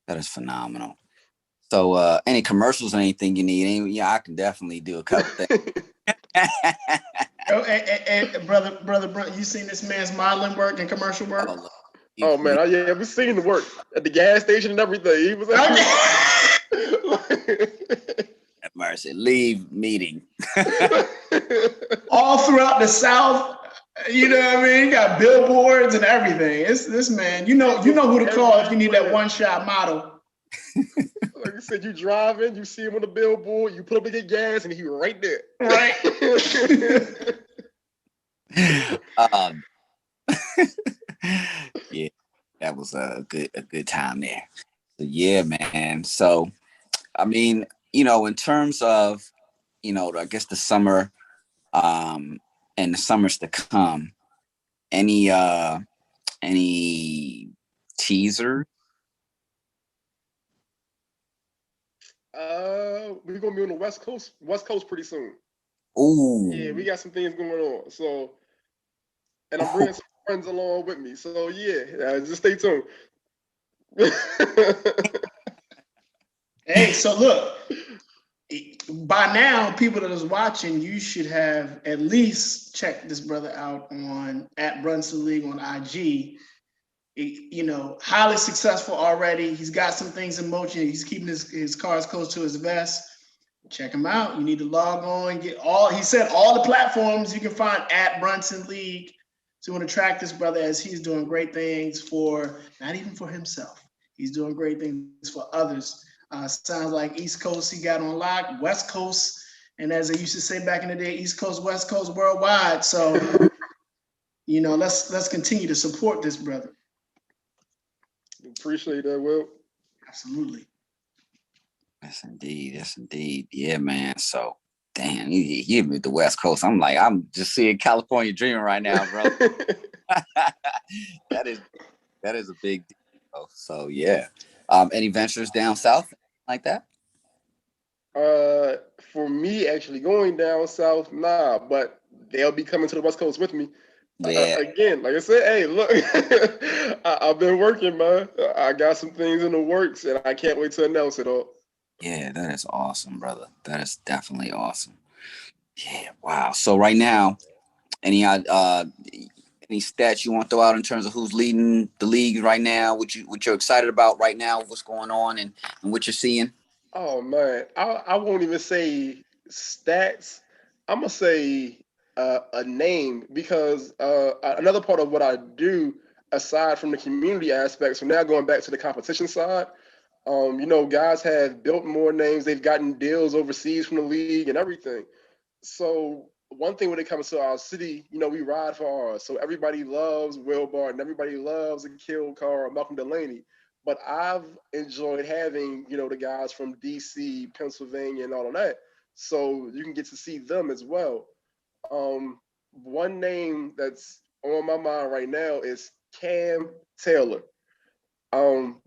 That is phenomenal. So, any commercials or anything you need? Yeah, I can definitely do a couple things. Brother, you seen this man's modeling work and commercial work? Oh man, we seen the work at the gas station and everything. He was mercy, leave meeting. All throughout the South, you know what I mean? You got billboards and everything. It's this man. You know who to call if you need that one-shot model. Like I said, you driving, you see him on the billboard, you put up to get gas, and he right there. Right. Yeah, that was a good time there. So yeah, man. So I mean, in terms of, I guess the summer, and the summers to come, any teaser? We're gonna be on the West Coast pretty soon. Ooh. Yeah, we got some things going on. So, and I'm bringing some friends along with me. So yeah, just stay tuned. Hey, so look, by now, people that is watching, you should have at least checked this brother out on @Brunson League on IG. Highly successful already. He's got some things in motion. He's keeping his cards close to his vest. Check him out. You need to log on, he said all the platforms you can find @Brunson League to want to track this brother as he's doing great things for, not even for himself. He's doing great things for others. Sounds like East Coast he got on lock, West Coast, and as they used to say back in the day, East Coast, West Coast, worldwide. So, let's continue to support this brother. Appreciate that, Will. Absolutely. Yes, indeed. Yes, indeed. Yeah, man. So, damn, you moved to the West Coast. I'm just seeing California dreaming right now, bro. That is a big deal. So, yeah. Any ventures down south like that? For me, actually going down south, nah, but they'll be coming to the West Coast with me. Yeah. Again, like I said, hey, look, I've been working, man. I got some things in the works, and I can't wait to announce it all. Yeah, that is awesome, brother. That is definitely awesome. Yeah, wow. So right now, any stats you want to throw out in terms of who's leading the league right now? What you're excited about right now? What's going on and what you're seeing? Oh man, I won't even say stats. I'm gonna say a name because another part of what I do aside from the community aspect. So now going back to the competition side, guys have built more names. They've gotten deals overseas from the league and everything. So one thing when it comes to our city, we ride for ours. So everybody loves Will Barton, everybody loves Akil Carr, Malcolm Delaney. But I've enjoyed having, the guys from DC, Pennsylvania, and all of that. So you can get to see them as well. One name that's on my mind right now is Cam Taylor. Um,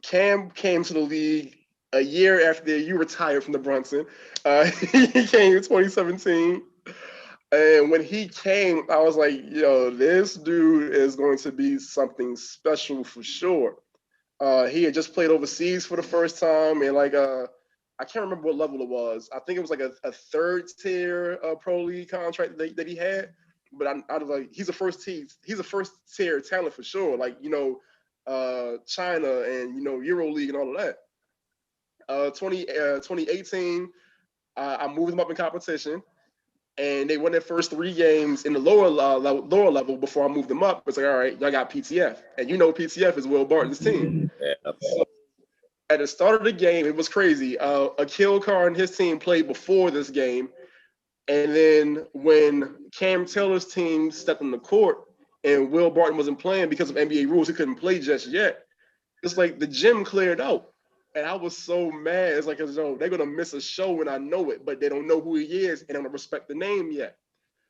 Cam came to the league a year after you retired from the Brunson. He came in 2017. And when he came, I was like, yo, this dude is going to be something special for sure. He had just played overseas for the first time, and I can't remember what level it was. I think it was like a third tier pro league contract that he had. But I was like, he's a first tier talent for sure. Like China and Euro League and all of that. 2018, I moved him up in competition, and they won their first 3 games in the lower level before I moved them up. It's like, all right, y'all got PTF, and PTF is Will Barton's team. Yeah. So at the start of the game, it was crazy. Akil Carr and his team played before this game, and then when Cam Taylor's team stepped on the court and Will Barton wasn't playing because of NBA rules, he couldn't play just yet. It's like the gym cleared out. And I was so mad. It's like, they're going to miss a show when I know it, but they don't know who he is and don't respect the name yet.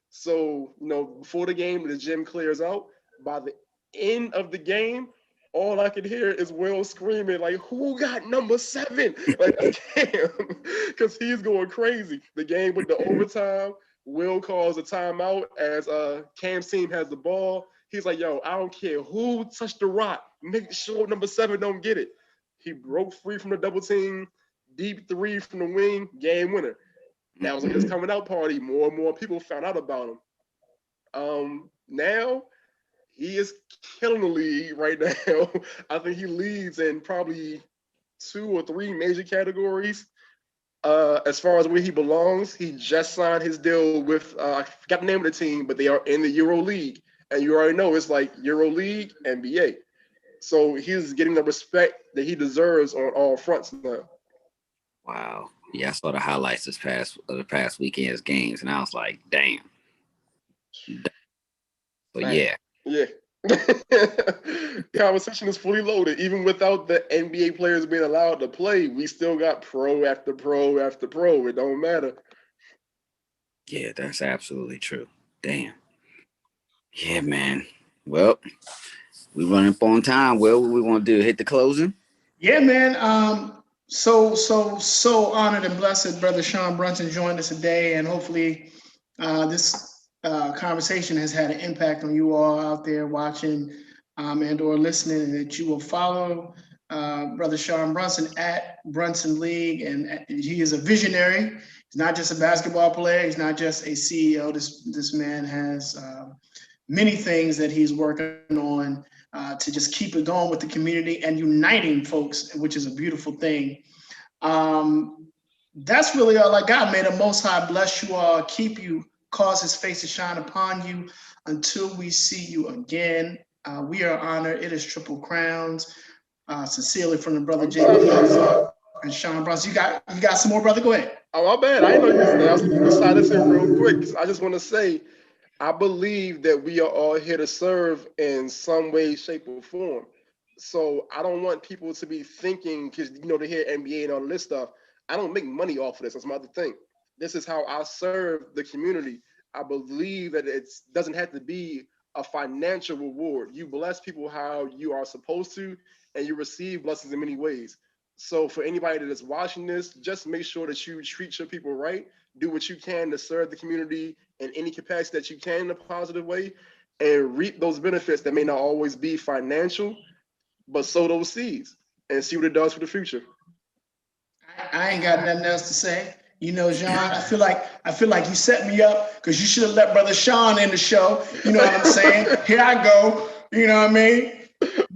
So, before the game, the gym clears out. By the end of the game, all I could hear is Will screaming, like, who got number 7? Like, damn, because he's going crazy. The game with the overtime, Will calls a timeout as Cam's team has the ball. He's like, yo, I don't care who touched the rock. Make sure number 7 don't get it. He broke free from the double team, deep 3 from the wing, game winner. That was like his coming out party. More and more people found out about him. Now he is killing the league right now. I think he leads in probably 2 or 3 major categories. As far as where he belongs, he just signed his deal with I forgot the name of the team, but they are in the Euro League, and you already know it's like Euro League, NBA. So he's getting the respect that he deserves on all fronts now. Wow. Yeah, I saw the highlights the past weekend's games, and I was like, damn. But yeah. Yeah. Conversation is fully loaded. Even without the NBA players being allowed to play, we still got pro after pro after pro. It don't matter. Yeah, that's absolutely true. Damn. Yeah, man. Well, we running up on time. Well, what we want to do? Hit the closing? Yeah, man. So honored and blessed Brother Sean Brunson joined us today, and hopefully this conversation has had an impact on you all out there watching and or listening, and that you will follow Brother Sean Brunson at Brunson League. And he is a visionary. He's not just a basketball player. He's not just a CEO. This man has many things that he's working on to just keep it going with the community and uniting folks, which is a beautiful thing. That's really all I got. May the Most High bless you all, keep you, cause his face to shine upon you until we see you again. We are honored. It is Triple Crowns. Sincerely from the brother Jacob and Sean Brunson. You got some more, brother? Go ahead. Oh, my bad. I didn't know you. I was slide this in real quick. I just want to say, I believe that we are all here to serve in some way, shape, or form. So I don't want people to be thinking, because they hear NBA and all this stuff. I don't make money off of this. That's my other thing. This is how I serve the community. I believe that it doesn't have to be a financial reward. You bless people how you are supposed to, and you receive blessings in many ways. So for anybody that is watching this, just make sure that you treat your people right. Do what you can to serve the community in any capacity that you can in a positive way, and reap those benefits that may not always be financial, but sow those seeds and see what it does for the future. I ain't got nothing else to say. John, I feel like you set me up, because you should have let Brother Sean in the show. You know what I'm saying? Here I go. You know what I mean?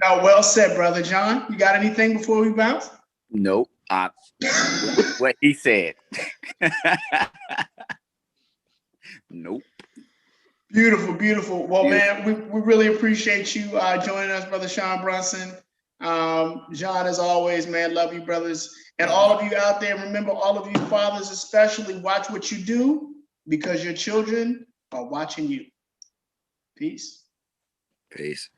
No, well said, Brother John. You got anything before we bounce? Nope. What he said. Nope. Beautiful, beautiful. Well, Beautiful. man, we really appreciate you joining us, Brother Sean Brunson. John, as always, man, love you, brothers. And all of you out there, remember, all of you fathers especially, watch what you do because your children are watching you. Peace. Peace.